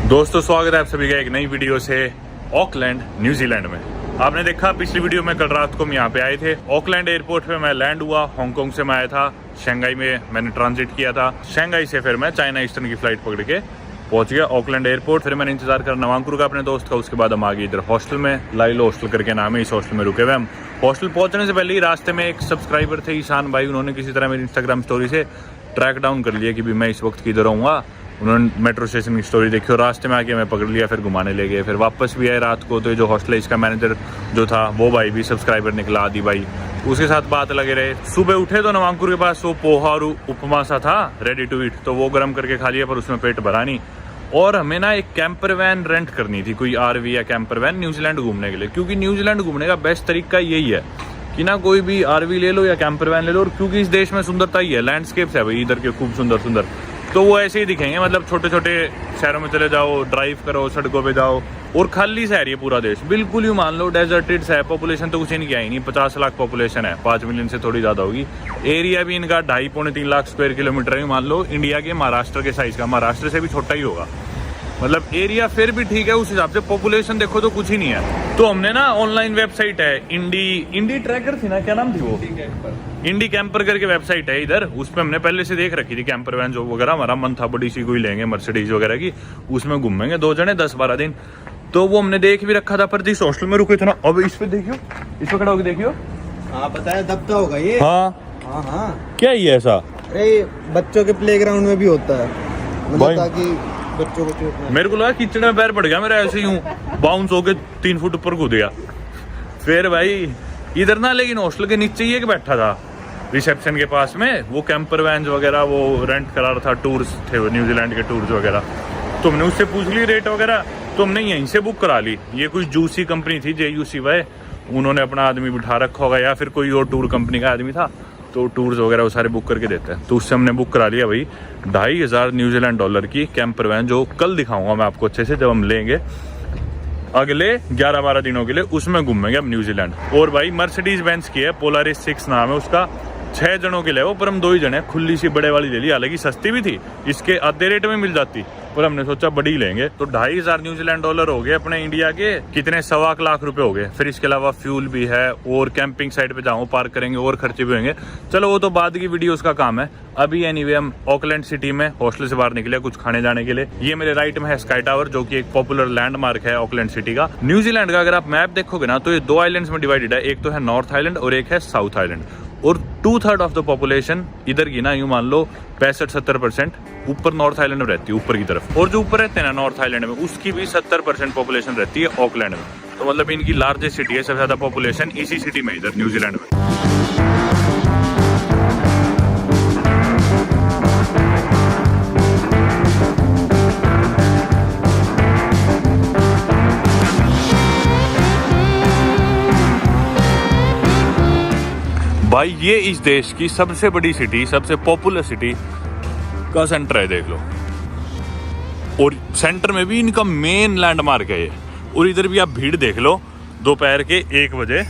दोस्तों स्वागत है आप सभी का एक नई वीडियो से ऑकलैंड न्यूजीलैंड में। आपने देखा पिछली वीडियो में कल रात को हम यहाँ पे आए थे। ऑकलैंड एयरपोर्ट पे मैं लैंड हुआ। हांगकांग से मैं आया था, शंघाई में मैंने ट्रांजिट किया था। शंघाई से फिर मैं चाइना ईस्टर्न की फ्लाइट पकड़ के पहुंच गया ऑकलैंड एयरपोर्ट। फिर मैंने इंतजार करा नवांकुर का अपने दोस्त का। उसके बाद हम आ गए इधर हॉस्टल में, लाइलो हॉस्टल करके नाम है। इस हॉस्टल में रुके हुए हम। हॉस्टल पहुंचने से पहले ही रास्ते में एक सब्सक्राइबर थे ईशान भाई, उन्होंने किसी तरह मेरी इंस्टाग्राम स्टोरी से ट्रैक डाउन कर लिया कि भी मैं इस वक्त किधर रहूँगा। उन्होंने मेट्रो स्टेशन की स्टोरी देखी और रास्ते में आके मैं पकड़ लिया, फिर घुमाने ले गए। फिर वापस भी आए रात को। तो जो हॉस्टल है इसका मैनेजर जो था वो भाई भी सब्सक्राइबर निकला, आदि भाई, उसके साथ बात लगे रहे। सुबह उठे तो नवांकुर के पास वो पोहा और उपमा सा था रेडी टू ईट, तो वो गर्म करके खा लिया, पर उसमें पेट भरा नहीं। और हमें ना एक कैंपर वैन रेंट करनी थी, कोई आरवी या कैंपर वैन न्यूजीलैंड घूमने के लिए। क्योंकि न्यूजीलैंड घूमने का बेस्ट तरीका यही है कि ना कोई भी आरवी ले लो या कैंपर वैन ले लो। और क्योंकि इस देश में सुंदरता ही है, लैंडस्केप्स है भाई इधर के खूब सुंदर सुंदर, तो वो ऐसे ही दिखेंगे। मतलब छोटे छोटे शहरों में चले जाओ, ड्राइव करो, सड़कों पे जाओ और खाली शहर ये पूरा देश बिल्कुल ही मान लो डेजर्टेड है। पॉपुलेशन तो कुछ नहीं किया ही नहीं, 50 लाख पॉपुलेशन है, 5 मिलियन से थोड़ी ज़्यादा होगी। एरिया भी इनका 2.5-3 लाख स्क्वायर किलोमीटर है। मान लो इंडिया के महाराष्ट्र के साइज़ का, महाराष्ट्र से भी छोटा ही होगा। मतलब एरिया फिर भी ठीक है उस हिसाब से, पॉपुलेशन देखो तो कुछ ही नहीं है। तो हमने ना ऑनलाइन वेबसाइट है इंडी ट्रैकर थी ना, क्या नाम थी वो, इंडी कैंपर करके वेबसाइट है इधर। उस पर हमने पहले से देख रखी थी कैंपर वैन जो वगैरह। हमारा मन था बड़ी सी कोई लेंगे मर्सिडीज वगैरह की, उसमें घूमेंगे 2 जने 10-12 दिन। तो वो हमने देख भी रखा था, पर जिस हॉस्टल में रुके थे ना, अब इस पे देखियो, इस पे खड़ा होकर देखियो। हाँ पता है, दबता होगा ये। हाँ क्या ये ऐसा? अरे बच्चों के प्लेग्राउंड में भी होता है, मतलब ताकि बच्चों को चोट ना। मेरे को लगा कीचड़ में पैर पड़ गया मेरा, ऐसे यूं बाउंस होके 3 फुट ऊपर कूद गया। फिर भाई इधर ना, लेकिन हॉस्टल के नीचे ही एक बैठा था रिसेप्शन के पास में, वो कैंपर वैन वगैरह वो रेंट करा रहा था। टूर्स थे वो, न्यूजीलैंड के टूर्स वगैरह। तो हमने उससे पूछ ली रेट वगैरह, तो हमने यहीं से बुक करा ली। ये कोई जूसी कंपनी थी, JUCY, उन्होंने अपना आदमी बिठा रखा होगा या फिर कोई और टूर कंपनी का आदमी था, तो टूर्स वगैरह वो सारे बुक करके देते हैं। तो उससे हमने बुक करा लिया भाई 2,500 न्यूजीलैंड डॉलर की कैंपर वैन, जो कल दिखाऊंगा मैं आपको अच्छे से जब हम लेंगे अगले 11-12 दिनों के लिए। उसमें घूमेंगे हम न्यूजीलैंड। और भाई मर्सिडीज बेंज की है, पोलारिस 6 नाम है उसका। 6 जनों के लिए वो, पर हम 2 ही जने, खुली सी बड़े वाली ले ली। हालांकि सस्ती भी थी, इसके आधे रेट में मिल जाती, पर हमने सोचा बड़ी लेंगे। तो 2,500 न्यूजीलैंड डॉलर हो गए अपने इंडिया के कितने, 1.25 लाख रुपए हो गए। फिर इसके अलावा फ्यूल भी है, और कैंपिंग साइट पे जाऊँ पार्क करेंगे और खर्चे भी होंगे। चलो वो तो बाद की वीडियोस का काम है। अभी एनीवे हम ऑकलैंड सिटी में हॉस्टल से बाहर निकले कुछ खाने जाने के लिए। ये मेरे राइट में है स्काई टावर, जो कि एक पॉपुलर लैंडमार्क है ऑकलैंड सिटी का। न्यूजीलैंड का अगर आप मैप देखोगे ना, तो ये 2 आइलैंड्स में डिवाइडेड है। एक तो है नॉर्थ आइलैंड और एक है साउथ आइलैंड। और 2/3 ऑफ द पॉपुलेशन इधर की ना, यूं मान लो 65-70% ऊपर नॉर्थ आइलैंड में रहती है, ऊपर की तरफ। और जो ऊपर रहते हैं ना नॉर्थ आइलैंड में, उसकी भी 70% पॉपुलेशन रहती है ऑकलैंड में। तो मतलब इनकी लार्जेस्ट सिटी है, सबसे ज्यादा पॉपुलेशन इसी सिटी में इधर न्यूजीलैंड में। भाई ये इस देश की सबसे बड़ी सिटी, सबसे पॉपुलर सिटी का सेंटर है, देख लो। और सेंटर में भी इनका मेन लैंडमार्क है ये। और इधर भी आप भीड़ देख लो, दोपहर के 1 बजे,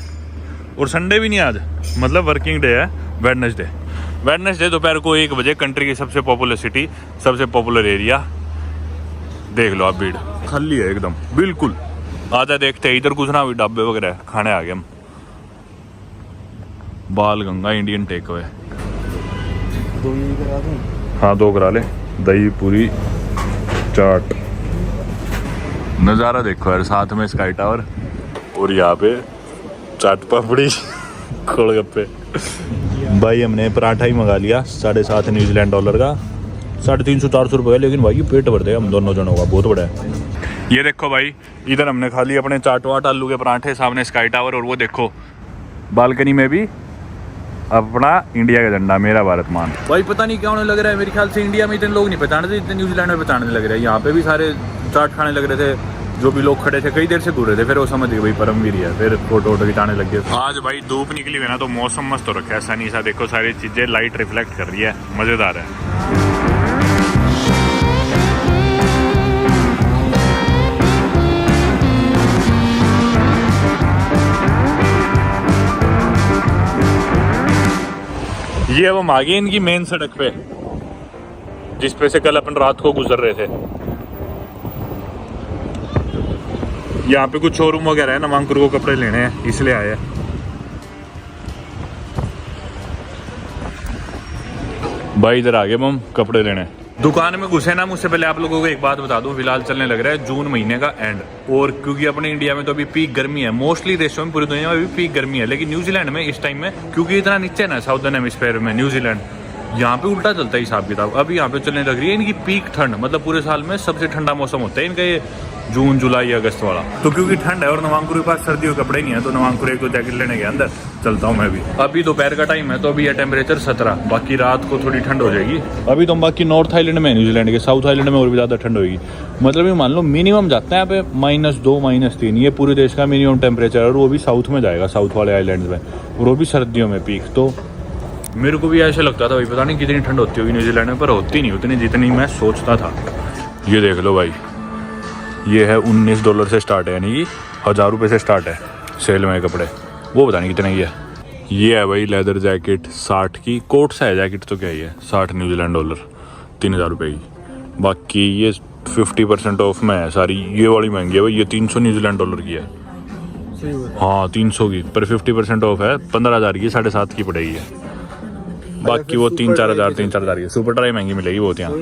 और संडे भी नहीं आज, मतलब वर्किंग डे है, वेडनेसडे दोपहर को 1 बजे। कंट्री की सबसे पॉपुलर सिटी, सबसे पॉपुलर एरिया, देख लो आप, भीड़ खाली है एकदम बिल्कुल। आजा देखते हैं इधर कुछ ना, ढाबे वगैरह खाने आ गए हम। बाल गंगा इंडियन टेक अवे, 2 ही करा दूं? हाँ 2 करा ले, दही पूरी चाट। नज़ारा देखो यार, साथ में स्काई टावर और यहाँ पे चाट पापड़ी गोलगप्पे। भाई हमने पराठा ही मंगा लिया 7.5 न्यूजीलैंड डॉलर का, 350-400 रुपये। लेकिन भाई पेट भर देगा हम दोनों जनों का, बहुत बड़ा है। ये देखो भाई, इधर हमने खा लिया अपने चाट वाट, आलू के पराठे, सामने स्काई टावर। और वो देखो बालकनी में भी अपना इंडिया का झंडा, मेरा भारत मान। भाई पता नहीं क्या होने लग रहा है, मेरे ख्याल से इंडिया में इतने लोग नहीं पहचाने थे, इतने न्यूजीलैंड में पहचानने लग रहे हैं। यहाँ पे भी सारे चाट खाने लग रहे थे, जो भी लोग खड़े थे कई देर से घूर रहे थे। फिर वो समझ गए भाई परमवीर है, फिर फोटो खिंचाने लग गए। आज भाई धूप निकली हुई ना, तो मौसम मस्त हो रखा है, सनी सा। देखो सारी चीजें लाइट रिफ्लेक्ट कर रही है, मजेदार है। ये अब हम आ गए इनकी मेन सड़क पे, जिस पे से कल अपन रात को गुजर रहे थे। यहाँ पे कुछ शोरूम वगैरह है, नवांकुर को कपड़े लेने हैं इसलिए आए हैं। भाई इधर आ गए हम कपड़े लेने। दुकान में घुसे ना, मुझसे पहले आप लोगों को एक बात बता दूं, फिलहाल चलने लग रहा है जून महीने का एंड, और क्योंकि अपने इंडिया में तो अभी पीक गर्मी है, मोस्टली देशों में पूरी दुनिया में अभी पीक गर्मी है, लेकिन न्यूजीलैंड में इस टाइम में क्योंकि इतना नीचे है ना साउदर्न हेमिस्फीयर में न्यूजीलैंड, यहाँ पे उल्टा चलता है हिसाब किताब। अभी यहाँ पे चलने लग रही है इनकी पीक ठंड, मतलब पूरे साल में सबसे ठंडा मौसम होता है इनका ये जून जुलाई अगस्त वाला। तो क्योंकि ठंड है और नवांकुर के पास सर्दियों के कपड़े नहीं है, तो नवांकुर एक दो जैकेट लेने के अंदर चलता हूँ मैं भी। अभी दोपहर का टाइम है तो अभी यह टेम्परेचर 17, बाकी रात को थोड़ी ठंड हो जाएगी। अभी तो हम बाकी नॉर्थ आइलैंड में, न्यूजीलैंड के साउथ आइलैंड में और भी ज़्यादा ठंड होगी। मतलब ये मान लो मिनिमम जाता है यहाँ पे -2 -3, ये पूरे देश का मिनिमम टेम्परेचर, और वो भी साउथ में जाएगा, साउथ वाले आइलैंड में, और वो भी सर्दियों में पीक। तो मेरे को भी ऐसा लगता था भाई पता नहीं कितनी ठंड होती होगी न्यूजीलैंड में, पर होती नहीं उतनी जितनी मैं सोचता था। ये देख लो भाई, ये है $19 से स्टार्ट है, यानी कि 1000 रुपये से स्टार्ट है सेल में कपड़े, वो पता नहीं कितने की है। ये है भाई लेदर जैकेट 60 की, कोट सा है जैकेट तो क्या ही है, 60 न्यूजीलैंड डॉलर 3000 रुपये की। बाकी ये 50% ऑफ में है सारी, ये वाली महंगी है भाई, ये 300 न्यूजीलैंड डॉलर की है। हाँ 300 की, पर 50% ऑफ है, 15,000 की 7.5 की पड़ेगी है। बाकी वो 3-4 हज़ार की सुपर ड्राई महंगी मिलेगी बहुत यहाँ।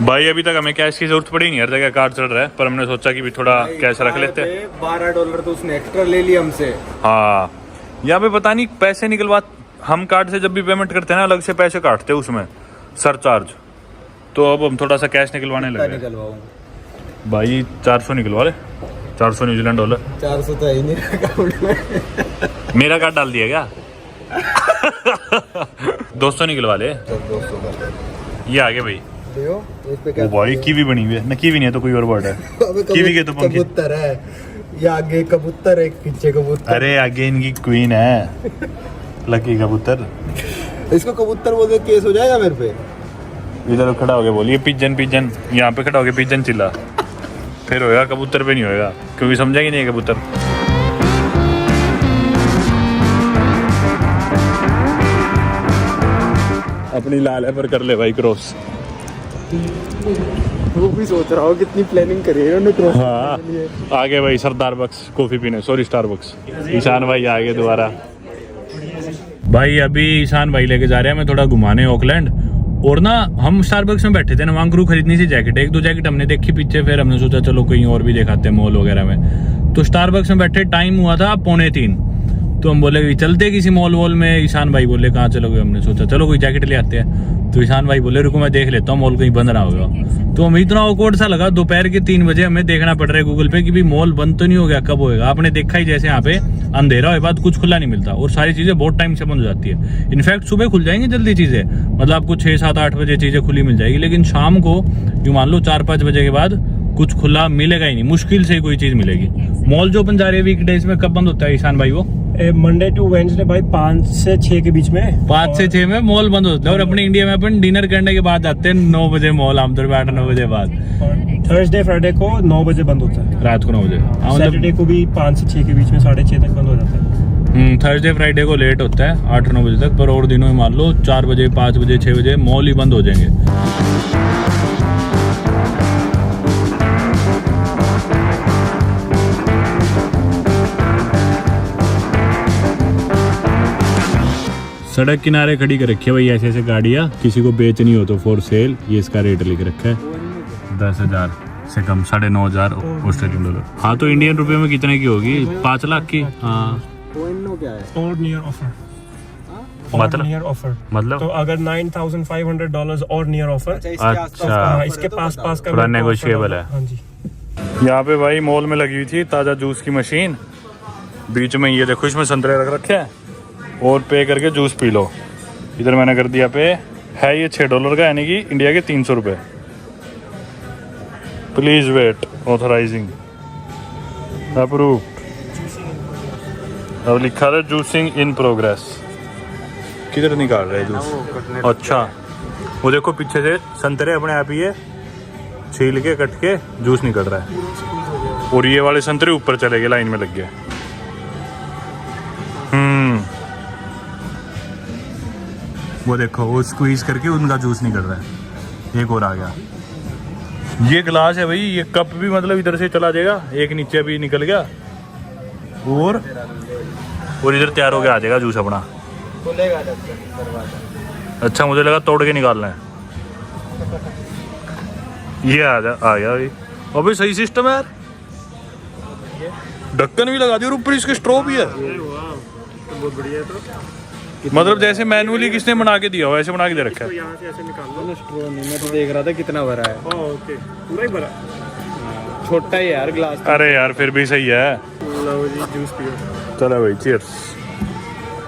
भाई अभी तक हमें कैश की जरूरत पड़ी नहीं, हर जगह कार्ड चल रहा है, पर हमने सोचा कि भी थोड़ा कैश रख लेते हैं। $12 तो उसने एक्स्ट्रा ले लिया हमसे। हाँ यहाँ पे पता नहीं पैसे निकलवा, हम कार्ड से जब भी पेमेंट करते हैं ना अलग से पैसे काटते हैं उसमें सरचार्ज, तो अब हम थोड़ा सा कैश निकलवाने लगे। भाई 400 निकलवा ले, 400 न्यूजीलैंड डॉलर। 400 तो है ही नहीं अकाउंट में। मेरा कार्ड डाल दिया क्या? 200 निकलवा ले। 200 ये आगे भाई, इस पे क्या भाई कीवी बनी हुई है ना, कीवी नहीं है तो कोई और वर्ड है। कीवी के तो पंखे, कबूतर है, ये आगे कबूतर है, पीछे कबूतर। अरे आगे इनकी क्वीन है लकी कबूतर। इसको कबूतर बोलते केस हो जाएगा मेरे पे। इधर खड़ा हो गया बोलिए पिजन पिजन, यहाँ पे खड़ा हो गया पिजन चिल्ला, फिर होएगा, कबूतर पे नहीं होएगा क्योंकि समझेंगे नहीं कबूतर। अपनी लाल है पर कर ले भाई क्रॉस। वो भी सोच रहा हूँ कितनी प्लानिंग करी है उन्होंने क्रॉस। हाँ आगे भाई सरदार बक्स कॉफी पीने, सॉरी स्टारबक्स। ईशान भाई आगे दोबारा। भाई अभी ईशान भाई लेके जा रहे हैं हमें थोड़ा घुमाने ऑकलैंड, और ना हम स्टारबक्स में बैठे थे, नवांकुर खरीदनी थी जैकेट, 1-2 जैकेट हमने देखी पीछे, फिर हमने सोचा चलो कहीं और भी दिखाते हैं मॉल वगैरह में। तो स्टारबक्स में बैठे, टाइम हुआ था 2:45, तो हम बोले चलते किसी मॉल वॉल में। ईशान भाई बोले कहाँ चलोगे, हमने सोचा चलो कोई जैकेट ले आते हैं। तो ईशान भाई बोले रुको मैं देख लेता हूँ मॉल कहीं बंद ना होगा। तो हमें इतना ऑकवर्ड सा लगा, दोपहर के 3 बजे हमें देखना पड़ रहा है गूगल पे कि भी मॉल बंद तो नहीं हो गया, कब होएगा। आपने देखा ही जैसे यहाँ पे अंधेरा होने बाद कुछ खुला नहीं मिलता, और सारी चीजें बहुत टाइम से बंद हो जाती है। इनफैक्ट सुबह खुल जाएंगी जल्दी चीजें, मतलब आपको 6-7-8 बजे चीजें खुली मिल जाएगी, लेकिन शाम को यूँ मान लो 4-5 बजे के बाद कुछ खुला मिलेगा ही नहीं, मुश्किल से कोई चीज मिलेगी। मॉल जो बन जा रही है वीकडेज में कब बंद होता है ईशान भाई? वो मंडे टू वेडनेसडे भाई 5 से 6 के बीच में, 5 से 6 में मॉल बंद होता है। और अपने इंडिया में अपन डिनर करने के बाद आते हैं 9 बजे मॉल, आमतौर पर 8-9 बजे बाद। थर्सडे फ्राइडे को 9 बजे बंद होता है, रात को 9 बजे। सैटरडे को भी 5 से 6 के बीच में, 6:30 तक बंद हो जाता है। थर्सडे फ्राइडे को लेट होता है 8-9 बजे तक, पर और दिनों में मान लो 4 बजे 5 बजे 6 बजे मॉल ही बंद हो जाएंगे। सड़क किनारे खड़ी कर रखी है भाई ऐसे ऐसे गाड़ियाँ, किसी को बेचनी हो तो फॉर सेल। ये इसका रेट लिख रखा है 10,000 से कम, 9,500 ऑस्ट्रेलियन डॉलर। हाँ तो इंडियन रुपए में कितने की होगी? 5 लाख की। हाँ क्या है? और नियर ऑफर, नियर ऑफर मतलब तो अगर $9,500 और नियर ऑफर। अच्छा इसके पास का थोड़ा नेगोशिएबल है। हाँ जी। यहाँ पे भाई मॉल में लगी हुई थी ताज़ा जूस की मशीन, बीच में ये देखो इसमें संतरे रख रखे हैं, और पे करके जूस पी लो। इधर मैंने कर दिया पे, है ये $6 का, यानी कि इंडिया के 300 रुपये। Please wait, authorising approved. अब लिखा है जूसिंग इन प्रोग्रेस। किधर निकाल रहे हैं जूस? अच्छा वो देखो पीछे से संतरे अपने आप ही ये छील के कट के जूस निकल रहा है, और ये वाले संतरे ऊपर चले गए, लाइन में लग गए। वो देखो वो स्क्वीज करके उनका जूस निकल रहा है। एक और आ गया। ये गिलास है भाई, ये कप भी मतलब इधर से चला जाएगा, एक नीचे भी निकल गया और इधर तैयार हो गया आ जाएगा जूस अपना। खुलेगा जब से दरवाजा। अच्छा मुझे लगा तोड़ के निकालना है। ये आ गया भाई। अबे सही सिस्टम है यार, ढक्कन भी लगा दिया और ऊपर इसके स्ट्रॉ भी है। बहुत बढ़िया है। तो मतलब जैसे मैनुअली किसने बना के दिया हो ऐसे बना के दे रखा है। यहाँ से ऐसे निकाल लो। स्ट्रॉ नहीं, मैं तो देख रहा था कितना भरा है। ओके, पूरा ही भरा। छोटा ही यार ग्लास। अरे यार फिर भी सही है। लो जी जूस पियो। चलो भाई चीयर्स।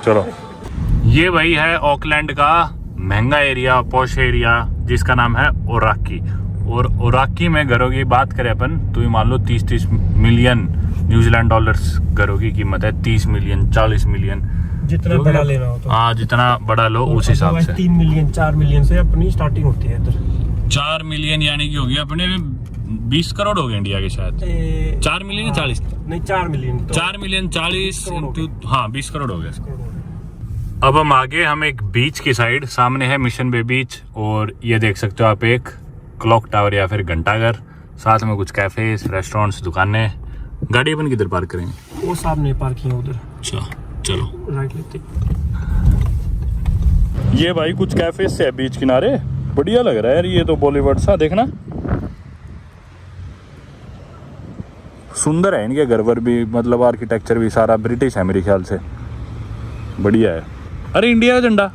चलो ये भाई है ऑकलैंड का महंगा एरिया, पॉश एरिया, जिसका नाम है ओराकी। और ओराकी में घरों की बात करें अपन तो ये मान लो 30 मिलियन न्यूजीलैंड डॉलर्स घरों की कीमत है। 30 मिलियन 40 मिलियन जितना बड़ा लेना हो तो। हाँ जितना बड़ा लो उस हिसाब से। 3 मिलियन 4 मिलियन से अपनी स्टार्टिंग होती है इधर। 4 मिलियन यानी कि हो गया अपने 20 करोड़ हो गए इंडिया के शायद। 4 मिलियन या 40? नहीं 4 मिलियन। 4 मिलियन 40 हाँ 20 करोड़ हो गए। करोड़। अब हम आगे हम एक बीच की साइड, सामने है मिशन बे बीच और ये देख सकते हो आप एक क्लॉक टावर या फिर घंटाघर, साथ में कुछ कैफेज, रेस्टोरेंट्स, दुकानें। गाड़ी अपन किधर पार्क करेंगे? वो सामने पार्किंग है उधर। अच्छा चलो राइट लेते। ये भाई कुछ कैफेज से है बीच किनारे, बढ़िया लग रहा है यार। ये तो बॉलीवुड सा देखना, सुंदर है इनके घर पर भी, मतलब आर्किटेक्चर भी सारा ब्रिटिश है मेरे ख्याल से, बढ़िया है। अरे इंडिया का झंडा,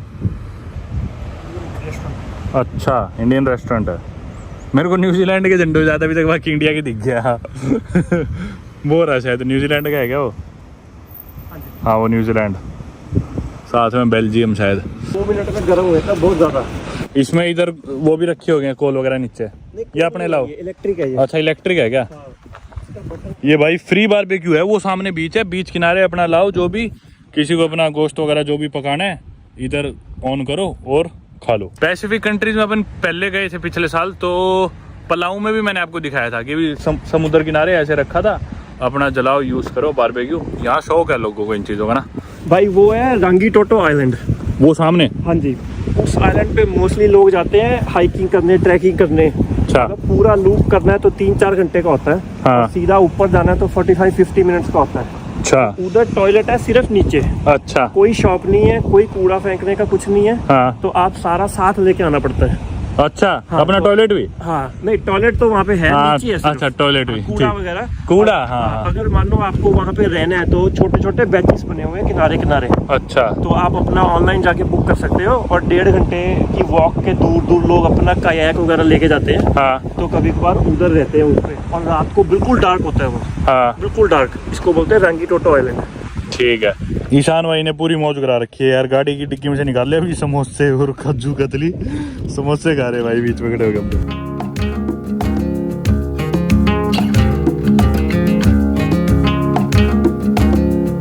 अच्छा इंडियन रेस्टोरेंट है। मेरे को न्यूजीलैंड के झंडे ज़्यादा अभी तक बाकी इंडिया के दिख गया। वो रहा शायद न्यूजीलैंड का है क्या वो? हाँ वो न्यूजीलैंड, साथ में बेल्जियम शायद। 2 मिनट में गर्म हो जाता है बहुत ज़्यादा। इसमें इधर वो भी रखे हो गए कोल वगैरह नीचे, ये अपने लाओ। इलेक्ट्रिक है ये। अच्छा इलेक्ट्रिक है क्या? ये भाई फ्री बारबेक्यू है, वो सामने बीच है, बीच किनारे अपना लाओ जो भी किसी को अपना गोश्त वगैरह जो भी पकाना है इधर ऑन करो और खा लो। पैसिफिक कंट्रीज में अपन पहले गए थे पिछले साल, तो पलाऊ में भी मैंने आपको दिखाया था कि भी समुद्र किनारे ऐसे रखा था, अपना जलाओ यूज करो बारबेक्यू। यहाँ शौक है लोगों को इन चीज़ों का ना भाई। वो है रंगीटोटो आइलैंड, वो सामने। हाँ जी, उस आइलैंड पे मोस्टली लोग जाते हैं हाइकिंग करने, ट्रैकिंग करने। अच्छा अगर पूरा लूप करना है तो 3-4 घंटे का होता है। हाँ। और सीधा ऊपर जाना है तो 45-50 मिनट्स का होता है। अच्छा उधर टॉयलेट है सिर्फ नीचे, अच्छा कोई शॉप नहीं है, कोई कूड़ा फेंकने का कुछ नहीं है। हाँ तो आप सारा साथ लेके आना पड़ता है। अच्छा हाँ, अपना तो- टॉयलेट भी? हाँ नहीं टॉयलेट तो वहाँ पे है, हाँ, नीचे है सिर्फ। अच्छा टॉयलेट भी कूड़ा ठीक। वगैरह कूड़ा और- हाँ, हाँ। अगर मान लो आपको वहाँ पे रहना है तो छोटे छोटे बेंचेस बने हुए हैं किनारे किनारे, अच्छा तो आप अपना ऑनलाइन जाके बुक कर सकते हो। और 1.5 घंटे की वॉक के दूर दूर लोग अपना कायाक वगैरह लेके जाते हैं। हाँ तो कभी कभार उधर रहते हैं उसपे, और रात को बिल्कुल डार्क होता है वो, हाँ बिल्कुल डार्क। इसको बोलते हैं रंगीटोटो आइलैंड। ठीक है। ईशान भाई ने पूरी मौज करा रखी है यार, गाड़ी की डिक्की में से निकाल लिया अभी समोसे और काजू कतली, समोसे खा रहे भाई बीच में खड़े हो गए।